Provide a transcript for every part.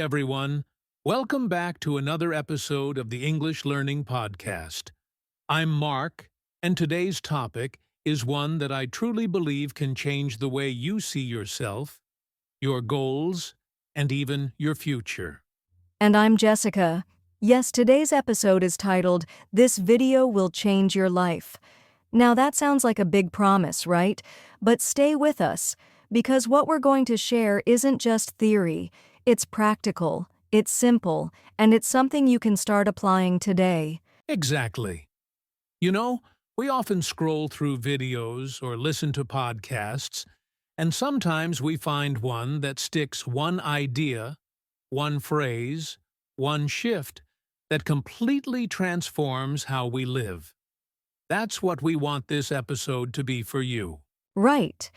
everyone. Welcome back to another episode of the English Learning Podcast. I'm Mark, and today's topic is one that I truly believe can change the way you see yourself, your goals, and even your future. And I'm Jessica. Yes, today's episode is titled, "This Video Will Change Your Life." Now that sounds like a big promise, right? But stay with us, because what we're going to share isn't just theory. It's practical, it's simple, and it's something you can start applying today. Exactly. You know, we often scroll through videos or listen to podcasts, and sometimes we find one that sticks one idea, one phrase, one shift that completely transforms how we live. That's what we want this episode to be for you. Right.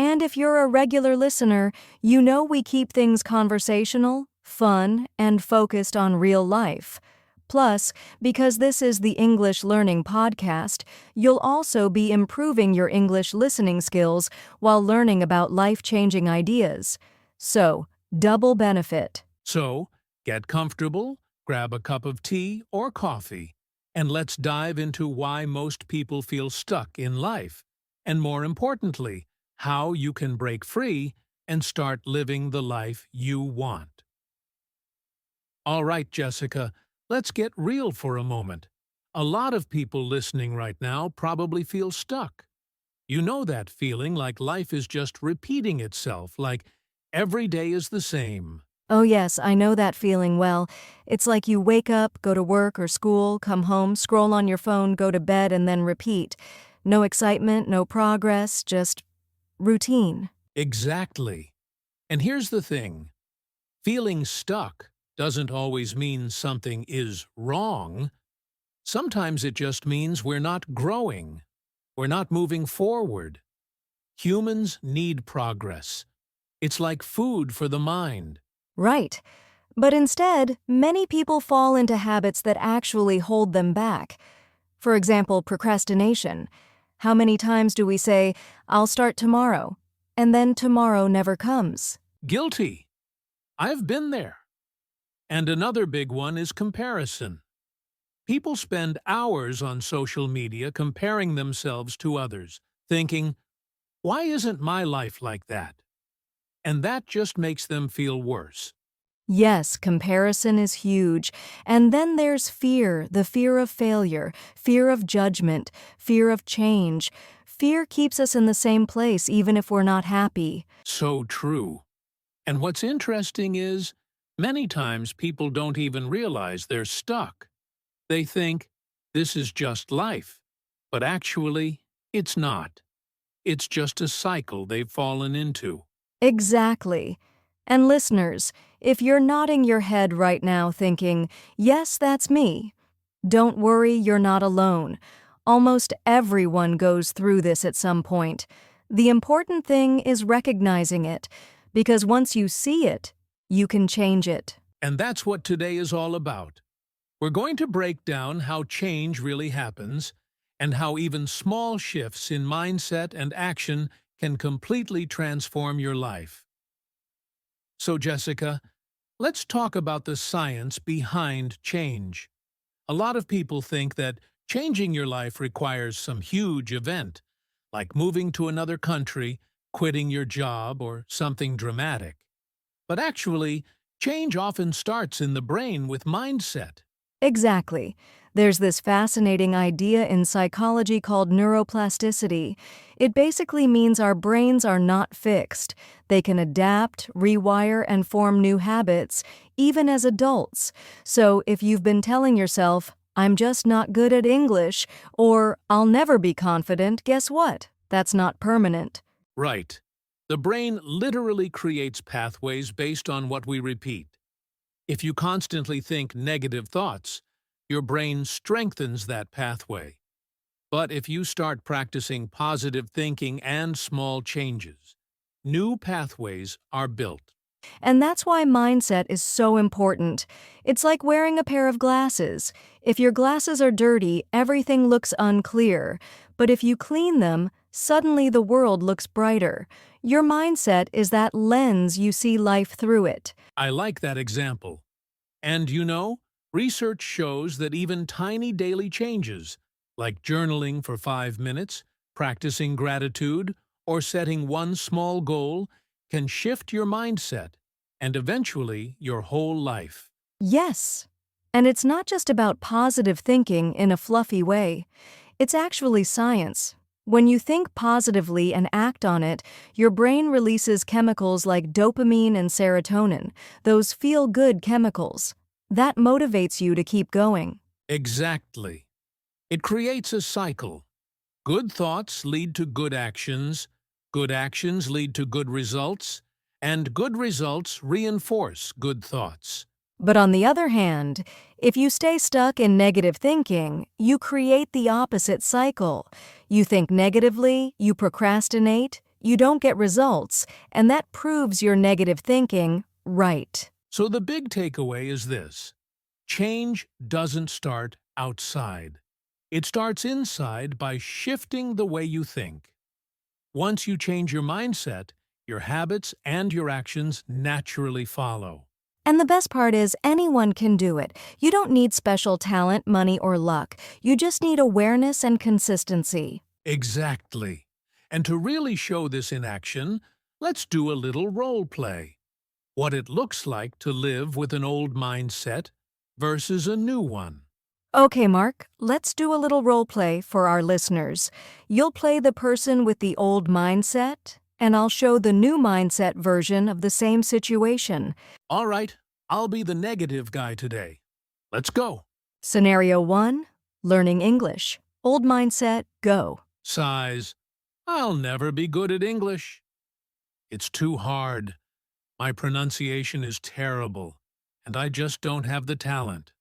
And if you're a regular listener, you know we keep things conversational, fun, and focused on real life. Plus, because this is the English Learning Podcast, you'll also be improving your English listening skills while learning about life-changing ideas. So, double benefit. So, get comfortable, grab a cup of tea or coffee, and let's dive into why most people feel stuck in life, and more importantly, how you can break free and start living the life you want. All right, Jessica, let's get real for a moment. A lot of people listening right now probably feel stuck. You know that feeling, like life is just repeating itself, like every day is the same. Oh yes, I know that feeling well. It's like you wake up, go to work or school, come home, scroll on your phone, go to bed, and then repeat. No excitement, no progress, just routine. Exactly. And here's the thing. Feeling stuck doesn't always mean something is wrong. Sometimes it just means we're not growing. We're not moving forward. Humans need progress. It's like food for the mind. Right. But instead, many people fall into habits that actually hold them back. For example, procrastination. How many times do we say, "I'll start tomorrow," and then tomorrow never comes? Guilty. I've been there. And another big one is comparison. People spend hours on social media comparing themselves to others, thinking, why isn't my life like that? And that just makes them feel worse. Yes, comparison is huge. And then there's fear, the fear of failure, fear of judgment, fear of change. Fear keeps us in the same place even if we're not happy. So true. And what's interesting is, many times people don't even realize they're stuck. They think, this is just life. But actually, it's not. It's just a cycle they've fallen into. Exactly. And listeners, if you're nodding your head right now thinking, "Yes, that's me," don't worry, you're not alone. Almost everyone goes through this at some point. The important thing is recognizing it, because once you see it, you can change it. And that's what today is all about. We're going to break down how change really happens and how even small shifts in mindset and action can completely transform your life. So, Jessica, let's talk about the science behind change. A lot of people think that changing your life requires some huge event, like moving to another country, quitting your job, or something dramatic. But actually, change often starts in the brain with mindset. Exactly. There's this fascinating idea in psychology called neuroplasticity. It basically means our brains are not fixed. They can adapt, rewire, and form new habits, even as adults. So if you've been telling yourself, "I'm just not good at English," or "I'll never be confident," guess what? That's not permanent. Right. The brain literally creates pathways based on what we repeat. If you constantly think negative thoughts, your brain strengthens that pathway. But if you start practicing positive thinking and small changes, new pathways are built. And that's why mindset is so important. It's like wearing a pair of glasses. If your glasses are dirty, everything looks unclear. But if you clean them, suddenly the world looks brighter. Your mindset is that lens you see life through it. I like that example. And research shows that even tiny daily changes, like journaling for 5 minutes, practicing gratitude, or setting one small goal, can shift your mindset and eventually your whole life. Yes. And it's not just about positive thinking in a fluffy way. It's actually science. When you think positively and act on it, your brain releases chemicals like dopamine and serotonin, those feel-good chemicals. That motivates you to keep going. Exactly. It creates a cycle. Good thoughts lead to good actions lead to good results, and good results reinforce good thoughts. But on the other hand, if you stay stuck in negative thinking, you create the opposite cycle. You think negatively, you procrastinate, you don't get results, and that proves your negative thinking right. So the big takeaway is this: change doesn't start outside. It starts inside by shifting the way you think. Once you change your mindset, your habits and your actions naturally follow. And the best part is anyone can do it. You don't need special talent, money, or luck. You just need awareness and consistency. Exactly. And to really show this in action, let's do a little role play. What it looks like to live with an old mindset versus a new one. Okay, Mark, let's do a little role play for our listeners. You'll play the person with the old mindset, and I'll show the new mindset version of the same situation. All right, I'll be the negative guy today. Let's go. Scenario 1, learning English. Old mindset, go. Sighs. I'll never be good at English. It's too hard. My pronunciation is terrible, and I just don't have the talent.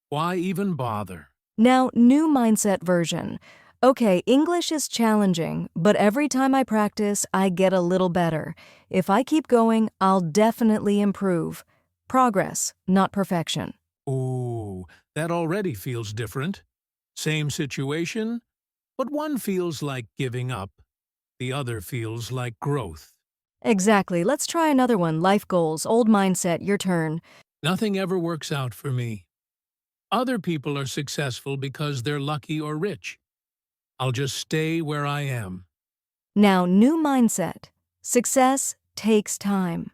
Why even bother? Now, new mindset version. Okay, English is challenging, but every time I practice, I get a little better. If I keep going, I'll definitely improve. Progress, not perfection. Ooh, that already feels different. Same situation, but one feels like giving up. The other feels like growth. Exactly. Let's try another one. Life goals, old mindset, your turn. Nothing ever works out for me. Other people are successful because they're lucky or rich. I'll just stay where I am. Now, new mindset. Success takes time.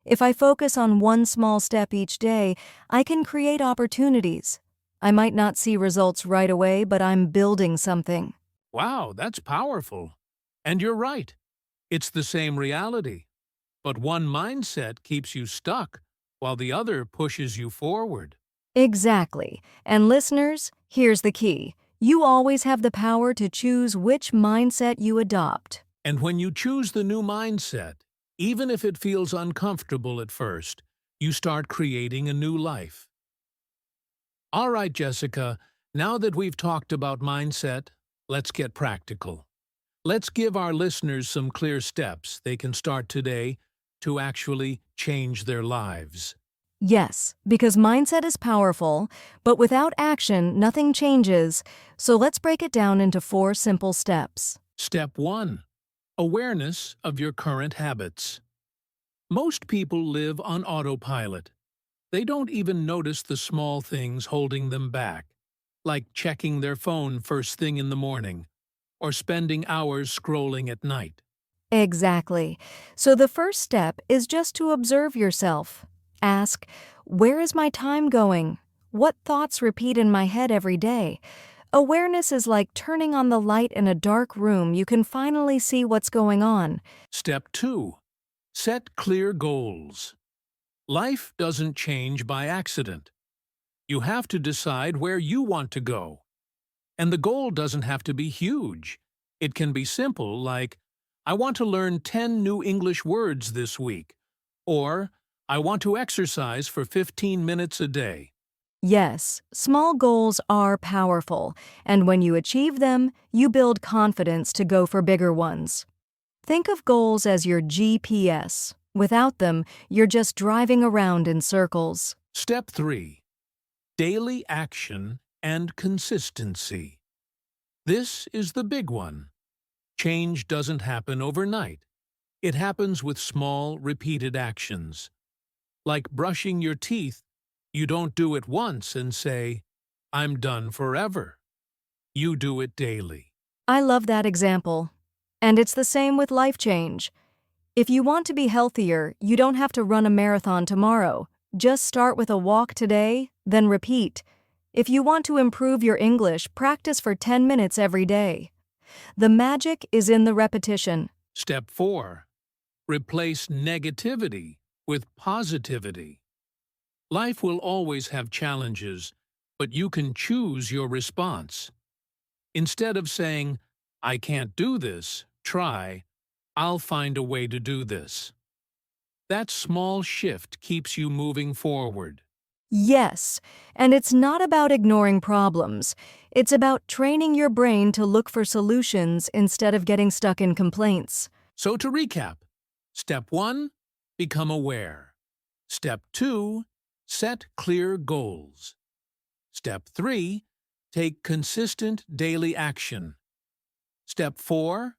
If I focus on one small step each day, I can create opportunities. I might not see results right away, but I'm building something. Wow, that's powerful. And you're right. It's the same reality. But one mindset keeps you stuck, while the other pushes you forward. Exactly. And listeners, here's the key. You always have the power to choose which mindset you adopt. And when you choose the new mindset, even if it feels uncomfortable at first, you start creating a new life. All right, Jessica, now that we've talked about mindset, let's get practical. Let's give our listeners some clear steps they can start today to actually change their lives. Yes, because mindset is powerful, but without action, nothing changes. So let's break it down into 4 simple steps. Step 1. Awareness of your current habits. Most people live on autopilot. They don't even notice the small things holding them back, like checking their phone first thing in the morning or spending hours scrolling at night. Exactly. So the first step is just to observe yourself. Ask, where is my time going? What thoughts repeat in my head every day? Awareness is like turning on the light in a dark room. You can finally see what's going on. Step 2. Set clear goals. Life doesn't change by accident. You have to decide where you want to go. And the goal doesn't have to be huge. It can be simple, like, I want to learn 10 new English words this week, or I want to exercise for 15 minutes a day. Yes, small goals are powerful, and when you achieve them, you build confidence to go for bigger ones. Think of goals as your GPS. Without them, you're just driving around in circles. Step 3. Daily action and consistency. This is the big one. Change doesn't happen overnight. It happens with small, repeated actions. Like brushing your teeth, you don't do it once and say, "I'm done forever." You do it daily. I love that example. And it's the same with life change. If you want to be healthier, you don't have to run a marathon tomorrow. Just start with a walk today, then repeat. If you want to improve your English, practice for 10 minutes every day. The magic is in the repetition. Step 4. Replace negativity with positivity. Life will always have challenges, but you can choose your response. Instead of saying, "I can't do this," try, "I'll find a way to do this." That small shift keeps you moving forward. Yes, and it's not about ignoring problems. It's about training your brain to look for solutions instead of getting stuck in complaints. So to recap, Step 1, become aware. Step 2, set clear goals. Step 3, take consistent daily action. Step 4,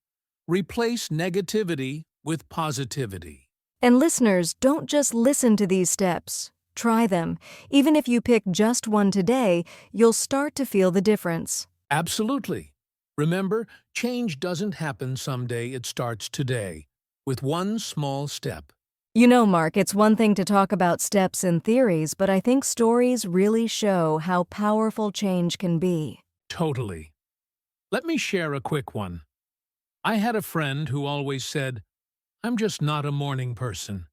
replace negativity with positivity. And listeners, don't just listen to these steps. Try them. Even if you pick just one today, you'll start to feel the difference. Absolutely. Remember, change doesn't happen someday, it starts today, with one small step. You know, Mark, it's one thing to talk about steps and theories, but I think stories really show how powerful change can be. Totally. Let me share a quick one. I had a friend who always said, "I'm just not a morning person."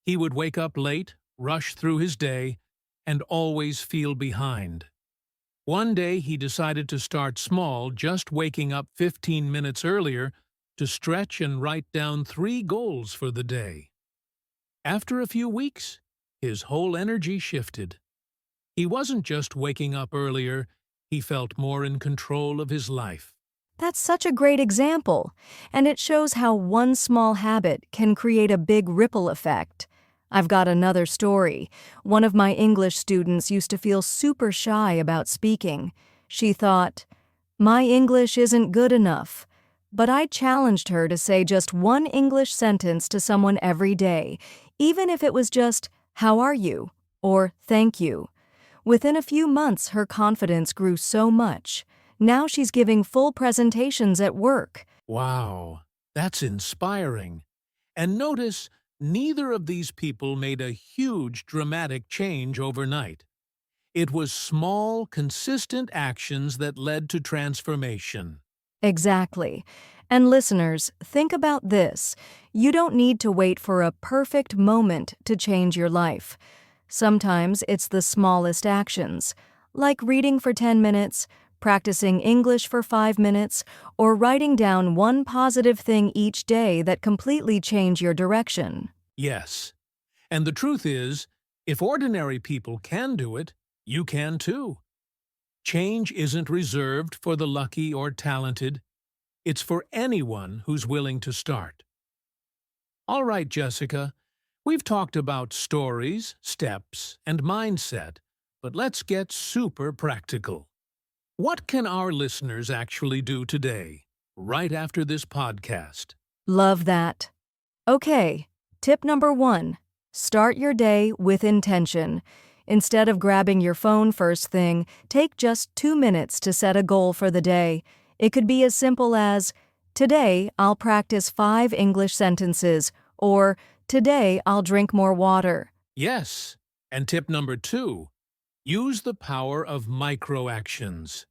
He would wake up late, rush through his day, and always feel behind. One day he decided to start small, just waking up 15 minutes earlier to stretch and write down 3 goals for the day. After a few weeks, his whole energy shifted. He wasn't just waking up earlier, he felt more in control of his life. That's such a great example, and it shows how one small habit can create a big ripple effect. I've got another story. One of my English students used to feel super shy about speaking. She thought, "My English isn't good enough." But I challenged her to say just one English sentence to someone every day, even if it was just, "How are you?" or "Thank you." Within a few months, her confidence grew so much. Now she's giving full presentations at work. Wow, that's inspiring. And notice, neither of these people made a huge dramatic change overnight. It was small, consistent actions that led to transformation. Exactly. And listeners, think about this. You don't need to wait for a perfect moment to change your life. Sometimes it's the smallest actions, like reading for 10 minutes, practicing English for 5 minutes, or writing down one positive thing each day that completely change your direction. Yes. And the truth is, if ordinary people can do it, you can too. Change isn't reserved for the lucky or talented. It's for anyone who's willing to start. All right, Jessica, we've talked about stories, steps, and mindset, but let's get super practical. What can our listeners actually do today, right after this podcast? Love that. Okay, tip number 1. Start your day with intention. Instead of grabbing your phone first thing, take just 2 minutes to set a goal for the day. It could be as simple as, "Today, I'll practice 5 English sentences," or "Today, I'll drink more water." Yes. And tip number 2, use the power of micro-actions.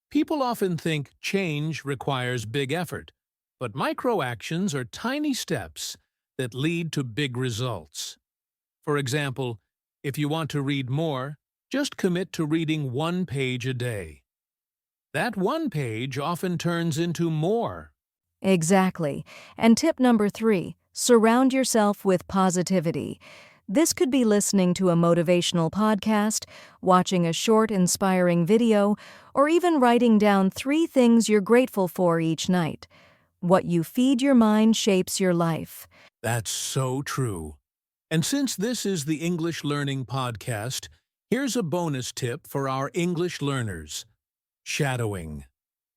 People often think change requires big effort, but micro-actions are tiny steps that lead to big results. For example, if you want to read more, just commit to reading 1 page a day. That 1 page often turns into more. Exactly. And tip number 3, surround yourself with positivity. This could be listening to a motivational podcast, watching a short, inspiring video, or even writing down 3 things you're grateful for each night. What you feed your mind shapes your life. That's so true. And since this is the English Learning Podcast, here's a bonus tip for our English learners: shadowing.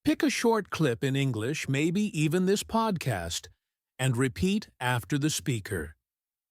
Pick a short clip in English, maybe even this podcast, and repeat after the speaker.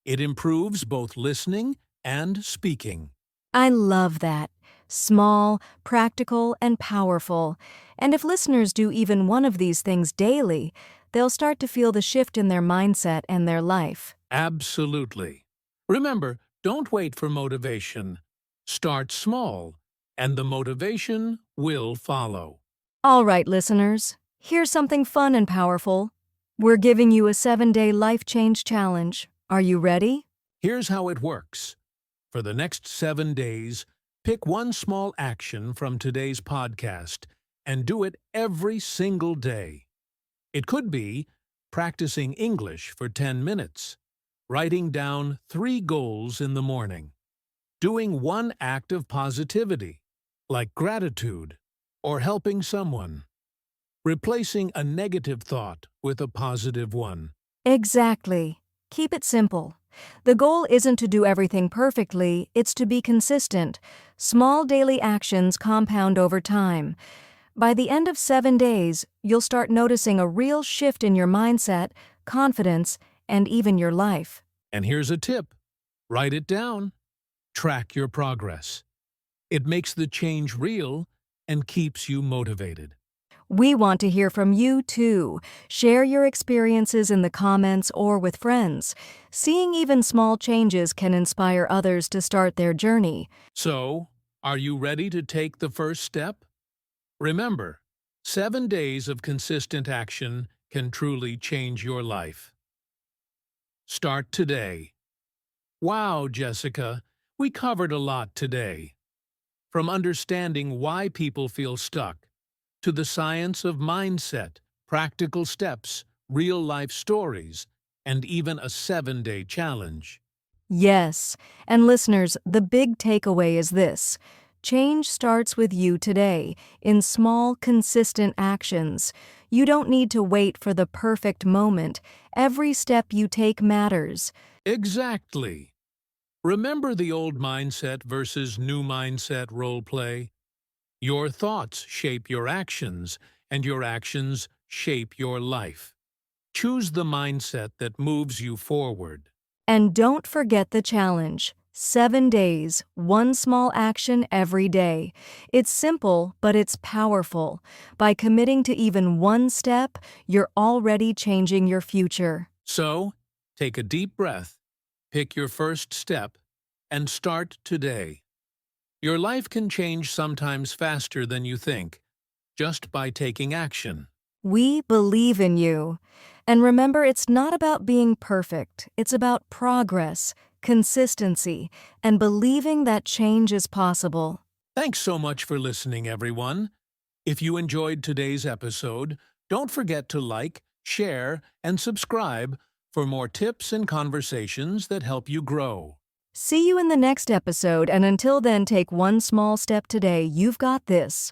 It improves both listening and speaking. I love that. Small, practical, and powerful. And if listeners do even one of these things daily, they'll start to feel the shift in their mindset and their life. Absolutely. Remember, don't wait for motivation. Start small, and the motivation will follow. All right, listeners, here's something fun and powerful. We're giving you a 7-day life change challenge. Are you ready? Here's how it works. For the next 7 days, pick one small action from today's podcast and do it every single day. It could be practicing English for 10 minutes, writing down 3 goals in the morning, doing one act of positivity, like gratitude, or helping someone, replacing a negative thought with a positive one. Exactly. Keep it simple. The goal isn't to do everything perfectly, it's to be consistent. Small daily actions compound over time. By the end of 7 days, you'll start noticing a real shift in your mindset, confidence, and even your life. And here's a tip. Write it down. Track your progress. It makes the change real and keeps you motivated. We want to hear from you, too. Share your experiences in the comments or with friends. Seeing even small changes can inspire others to start their journey. So, are you ready to take the first step? Remember, 7 days of consistent action can truly change your life. Start today. Wow, Jessica, we covered a lot today. From understanding why people feel stuck, to the science of mindset, practical steps, real-life stories, and even a 7-day challenge. Yes, and listeners, the big takeaway is this. Change starts with you today, in small, consistent actions. You don't need to wait for the perfect moment. Every step you take matters. Exactly. Remember the old mindset versus new mindset role play? Your thoughts shape your actions, and your actions shape your life. Choose the mindset that moves you forward. And don't forget the challenge. 7 days, one small action every day. It's simple, but it's powerful. By committing to even one step, you're already changing your future. So, take a deep breath, pick your first step, and start today. Your life can change sometimes faster than you think, just by taking action. We believe in you. And remember, it's not about being perfect. It's about progress, consistency, and believing that change is possible. Thanks so much for listening, everyone. If you enjoyed today's episode, don't forget to like, share, and subscribe for more tips and conversations that help you grow. See you in the next episode, and until then, take one small step today. You've got this.